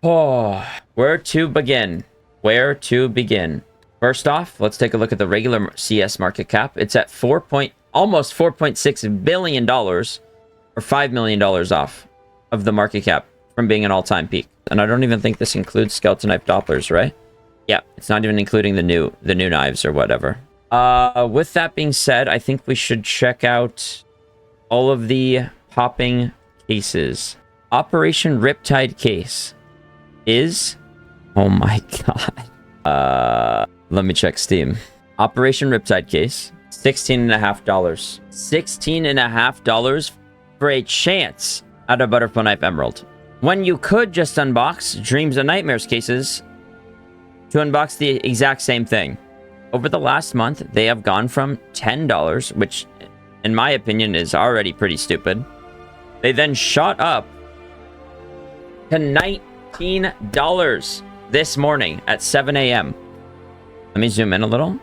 Oh, where to begin? Where to begin? First off, let's take a look at the regular CS market cap. It's at almost $4.6 billion, or $5 million off of the market cap from being an all-time peak. And I don't even think this includes skeleton knife Dopplers, right? Yeah, it's not even including the new knives or whatever. With that being said, I think we should check out all of the popping cases. Operation Riptide case is... Oh my god. Let me check Steam. Operation Riptide case, $16.50. $16.50 for a chance at a Butterfly Knife Emerald. When you could just unbox Dreams and Nightmares cases to unbox the exact same thing. Over the last month, they have gone from $10, which in my opinion is already pretty stupid. They then shot up to $19 this morning at 7 a.m. Let me zoom in a little.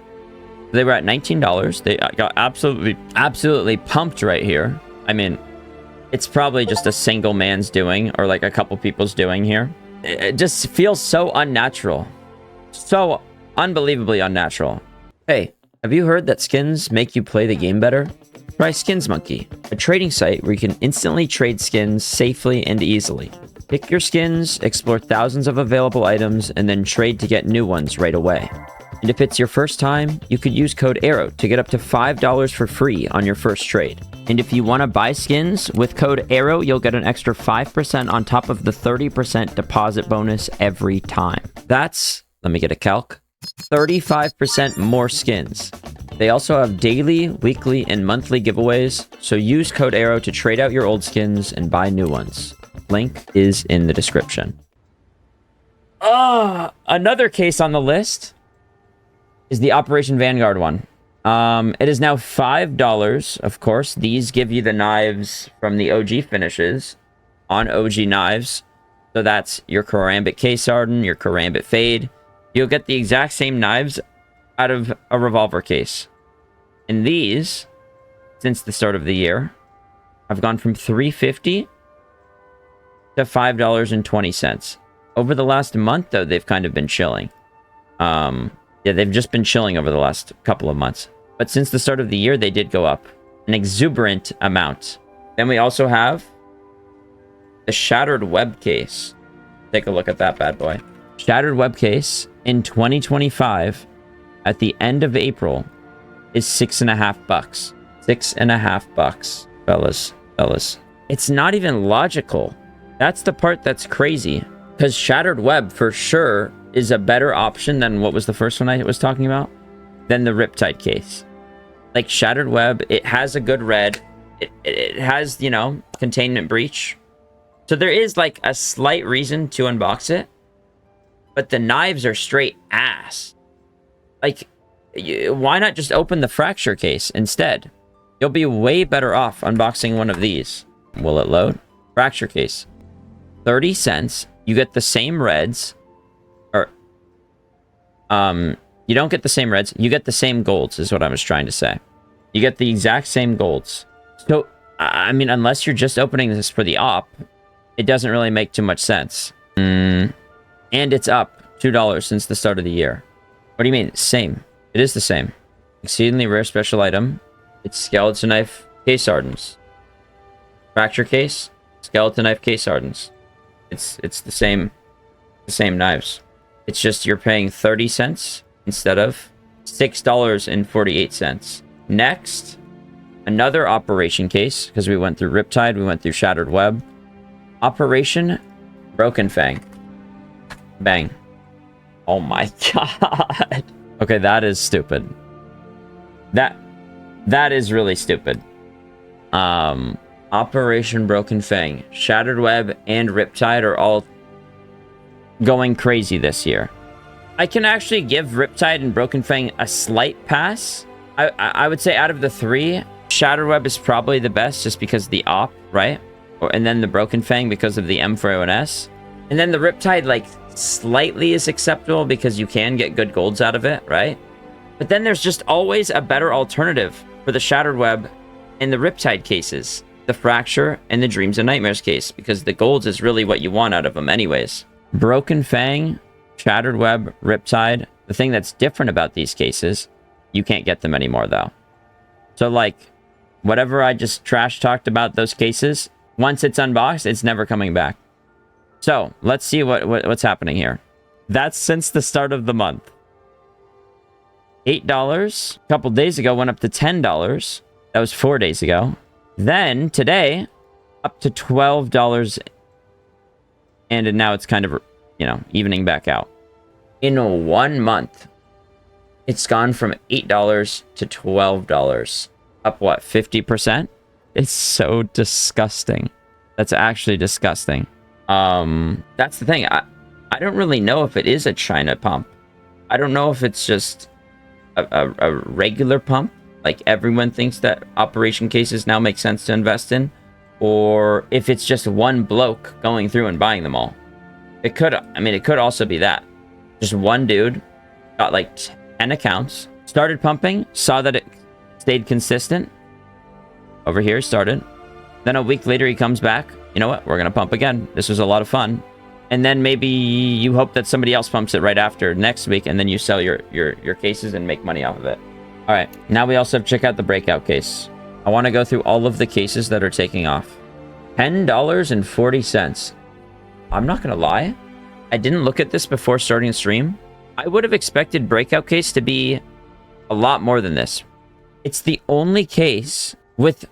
They were at $19. They got absolutely pumped right here. I mean, it's probably just a single man's doing, or like a couple people's doing here. It just feels so unnatural. So unbelievably unnatural. Hey, have you heard that skins make you play the game better? Try Skins Monkey, a trading site where you can instantly trade skins safely and easily. Pick your skins, explore thousands of available items, and then trade to get new ones right away. And if it's your first time, you could use code ARROW to get up to $5 for free on your first trade. And if you want to buy skins, with code ARROW, you'll get an extra 5% on top of the 30% deposit bonus every time. That's, let me get a calc, 35% more skins. They also have daily, weekly, and monthly giveaways, so use code ARROW to trade out your old skins and buy new ones. Link is in the description. Another case on the list is the Operation Vanguard one. It is now $5. Of course, these give you the knives from the OG finishes on OG knives. So that's your Karambit Case Harden, your Karambit Fade. You'll get the exact same knives out of a revolver case. And these, since the start of the year, have gone from $3.50 to $5.20. Over the last month, though, they've kind of been chilling. Yeah, they've just been chilling over the last couple of months. But since the start of the year, they did go up an exuberant amount. Then we also have the Shattered Web case. Take a look at that bad boy. Shattered Web case in 2025 at the end of April is $6.50. $6.50, fellas. It's not even logical. That's the part that's crazy. Because Shattered Web for sure is a better option than what was the first one I was talking about, than the Riptide case. Like Shattered Web, it has a good red. It has, you know, containment breach. So there is like a slight reason to unbox it. But the knives are straight ass. Like, why not just open the Fracture case instead? You'll be way better off unboxing one of these. Will it load? Fracture case. 30 cents. You get the same reds. Or, you don't get the same reds. You get the same golds, is what I was trying to say. You get the exact same golds. So, I mean, unless you're just opening this for the op, it doesn't really make too much sense. And it's up $2 since the start of the year. What do you mean? Same. It is the same. Exceedingly rare special item. It's skeleton knife case hardens. Fracture case, skeleton knife case hardens. It's the same knives. It's just you're paying 30 cents instead of $6.48. Next, another Operation case, because we went through Riptide, we went through Shattered Web. Operation Broken Fang. Bang. Oh my god. Okay, that is stupid. That is really stupid. Operation Broken Fang, Shattered Web, and Riptide are all going crazy this year. I can actually give Riptide and Broken Fang a slight pass. I would say out of the three, Shattered Web is probably the best just because the op, right? And then the Broken Fang because of the M4ONS. And then the Riptide, like, slightly is acceptable because you can get good golds out of it, right? But then there's just always a better alternative for the Shattered Web and the Riptide cases. The Fracture and the Dreams and Nightmares case, because the golds is really what you want out of them anyways. Broken Fang, Shattered Web, Riptide. The thing that's different about these cases, you can't get them anymore, though. So, like, whatever I just trash talked about those cases, once it's unboxed, it's never coming back. So, let's see what's happening here. That's since the start of the month. $8 a couple days ago went up to $10. That was 4 days ago. Then, today, up to $12. And now it's kind of, you know, evening back out. In 1 month, it's gone from $8 to $12. Up, what, 50%? It's so disgusting. That's actually disgusting. That's the thing. I don't really know if it is a China pump. I don't know if it's just a regular pump. Like, everyone thinks that operation cases now make sense to invest in. Or if it's just one bloke going through and buying them all. It could also be that. Just one dude got like 10 accounts, started pumping, saw that it stayed consistent. Over here, started. Then a week later, he comes back. You know what? We're going to pump again. This was a lot of fun. And then maybe you hope that somebody else pumps it right after next week, and then you sell your cases and make money off of it. All right. Now we also have to check out the breakout case. I want to go through all of the cases that are taking off. $10.40. I'm not going to lie. I didn't look at this before starting the stream. I would have expected breakout case to be a lot more than this. It's the only case with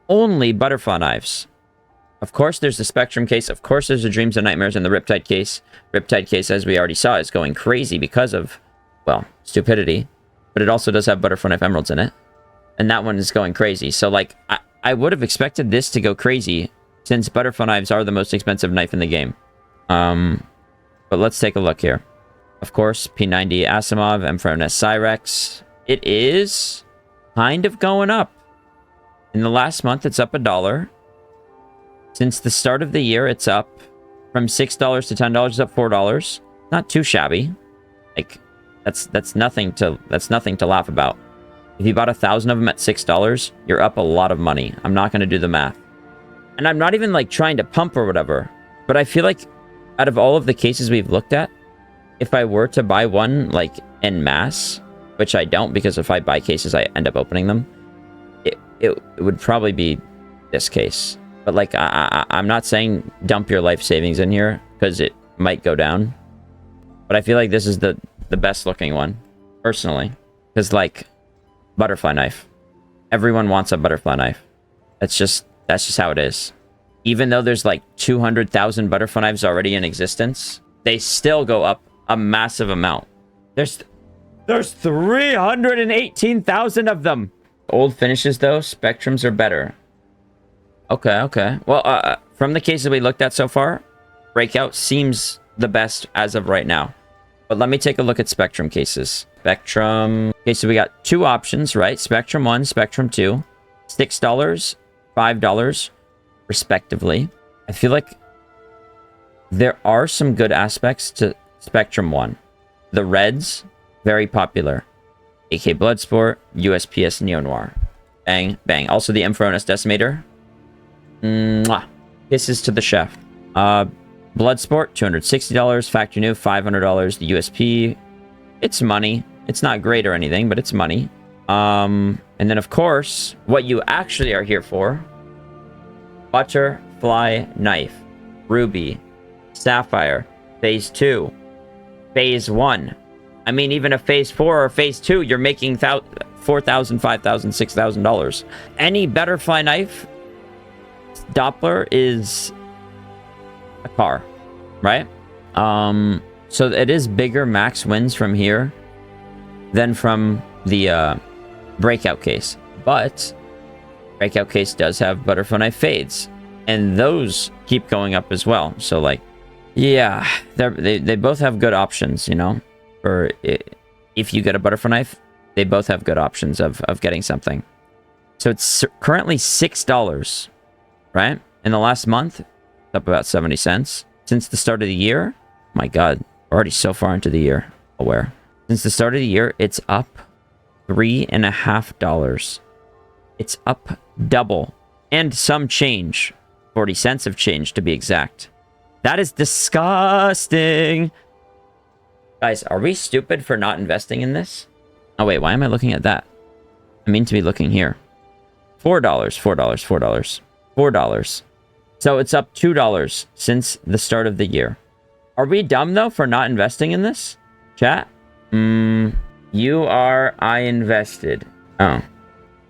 only butterfly knives. Of course, there's the Spectrum case. Of course, there's the Dreams and Nightmares and the Riptide case. Riptide case, as we already saw, is going crazy because of, well, stupidity. But it also does have butterfly knife emeralds in it. And that one is going crazy. So, like, I would have expected this to go crazy since butterfly knives are the most expensive knife in the game. But let's take a look here. Of course, P90 Asimov, M4NS Cyrex. It is kind of going up. In the last month, it's up $1. Since the start of the year, it's up from $6 to $10. It's up $4. Not too shabby. Like, that's nothing to laugh about. If you bought 1,000 of them at $6, you're up a lot of money. I'm not going to do the math. And I'm not even, like, trying to pump or whatever. But I feel like out of all of the cases we've looked at, if I were to buy one, like, en masse, which I don't, because if I buy cases, I end up opening them, it would probably be this case. But, like, I'm not saying dump your life savings in here, because it might go down. But I feel like this is the best looking one, personally. Because, like, butterfly knife. Everyone wants a butterfly knife. That's just how it is. Even though there's like 200,000 butterfly knives already in existence, they still go up a massive amount. There's 318,000 of them. Old finishes, though, Spectrums are better. Okay. Well, from the cases we looked at so far, Breakout seems the best as of right now. But let me take a look at Spectrum cases. Spectrum. Okay, so we got two options, right? Spectrum 1, Spectrum 2. $6, $5, respectively. I feel like there are some good aspects to Spectrum 1. The reds, very popular. AK Bloodsport, USPS Neo Noir. Bang, bang. Also the M4NS Decimator. Mwah. Kisses to the chef. Bloodsport, $260. Factory New, $500. The USP, it's money. It's not great or anything, but it's money. And then, of course, what you actually are here for. Butterfly Knife. Ruby. Sapphire. Phase 2. Phase 1. I mean, even a Phase 4 or Phase 2, you're making $4,000, $5,000, $6,000. Any butterfly knife Doppler is a car, right? So it is bigger max wins from here than from the Breakout case. But Breakout case does have butterfly knife fades, and those keep going up as well. So, like, yeah, they both have good options, you know? Or if you get a butterfly knife, they both have good options of getting something. So it's currently $6, right? In the last month, it's up about 70 cents. Since the start of the year, my God, we're already so far into the year. Aware. Since the start of the year, it's up $3.50. It's up double. And some change. 40 cents of change, to be exact. That is disgusting. Guys, are we stupid for not investing in this? Oh, wait, why am I looking at that? I mean to be looking here. $4, $4, $4, $4. So it's up $2 since the start of the year. Are we dumb, though, for not investing in this? Chat? You are, I invested. Oh.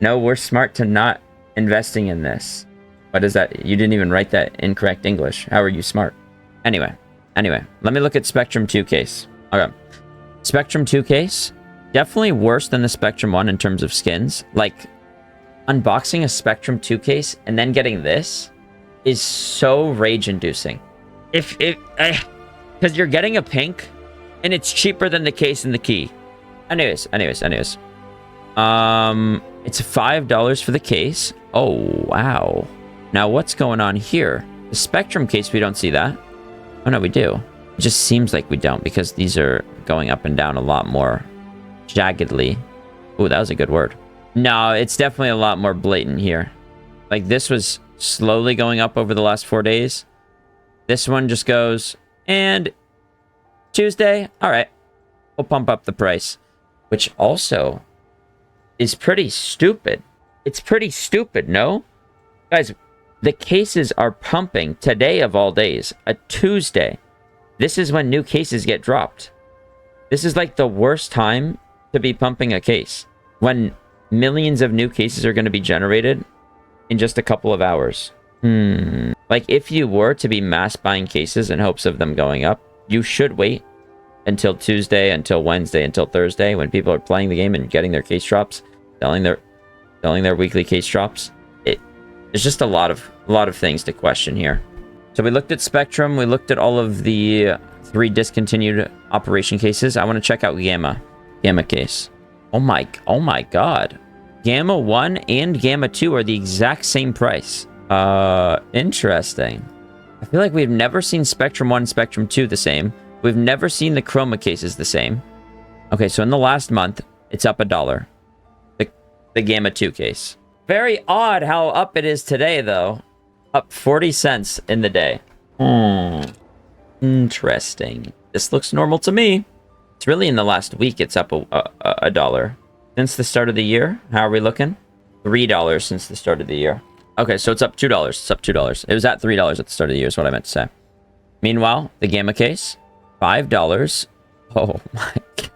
No, we're smart to not investing in this. What is that? You didn't even write that incorrect English. How are you smart? Anyway, let me look at Spectrum 2 case. Okay. Spectrum 2 case, definitely worse than the Spectrum 1 in terms of skins. Like, unboxing a Spectrum 2 case and then getting this is so rage-inducing. Because you're getting a pink, and it's cheaper than the case and the key. Anyways. It's $5 for the case. Oh, wow. Now, what's going on here? The Spectrum case, we don't see that. Oh, no, we do. It just seems like we don't, because these are going up and down a lot more jaggedly. Ooh, that was a good word. No, it's definitely a lot more blatant here. Like, this was slowly going up over the last 4 days. This one just goes, and Tuesday, all right, we'll pump up the price, which also is pretty stupid. It's pretty stupid, no? Guys, the cases are pumping today of all days, a Tuesday. This is when new cases get dropped. This is like the worst time to be pumping a case, when millions of new cases are going to be generated in just a couple of hours. Like, if you were to be mass buying cases in hopes of them going up, you should wait until Tuesday, until Wednesday, until Thursday, when people are playing the game and getting their case drops, selling their weekly case drops. There's just a lot of things to question here. So we looked at Spectrum, we looked at all of the 3 discontinued operation cases. I want to check out Gamma case. Oh my god. Gamma 1 and Gamma 2 are the exact same price. Interesting. I feel like we've never seen Spectrum 1 and Spectrum 2 the same. We've never seen the Chroma cases the same. Okay, so in the last month, it's up $1. The Gamma 2 case. Very odd how up it is today, though. Up 40 cents in the day. Interesting. This looks normal to me. It's really in the last week it's up a dollar. Since the start of the year, how are we looking? $3 since the start of the year. Okay, so it's up $2. It's up $2. It was at $3 at the start of the year is what I meant to say. Meanwhile, the Gamma case, $5. Oh my god.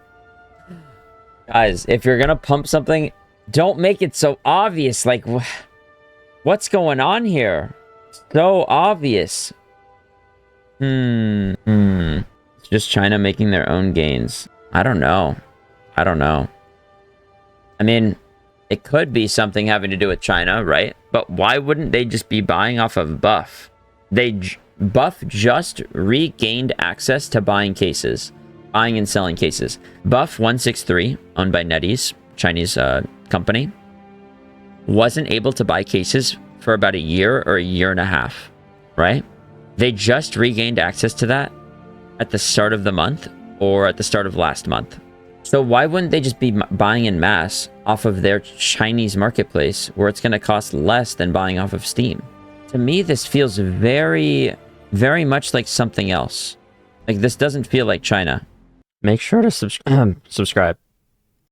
Guys, if you're gonna pump something, don't make it so obvious. Like, what's going on here? So obvious. It's just China making their own gains. I don't know. I mean, it could be something having to do with China, right? But why wouldn't they just be buying off of Buff? Buff just regained access to buying and selling cases. Buff 163, owned by NetEase, Chinese company, wasn't able to buy cases for about a year or a year and a half, right? They just regained access to that at the start of the month or at the start of last month. So why wouldn't they just be buying in mass off of their Chinese marketplace where it's going to cost less than buying off of Steam? To me, this feels very, very much like something else. Like, this doesn't feel like China. Make sure to subscribe.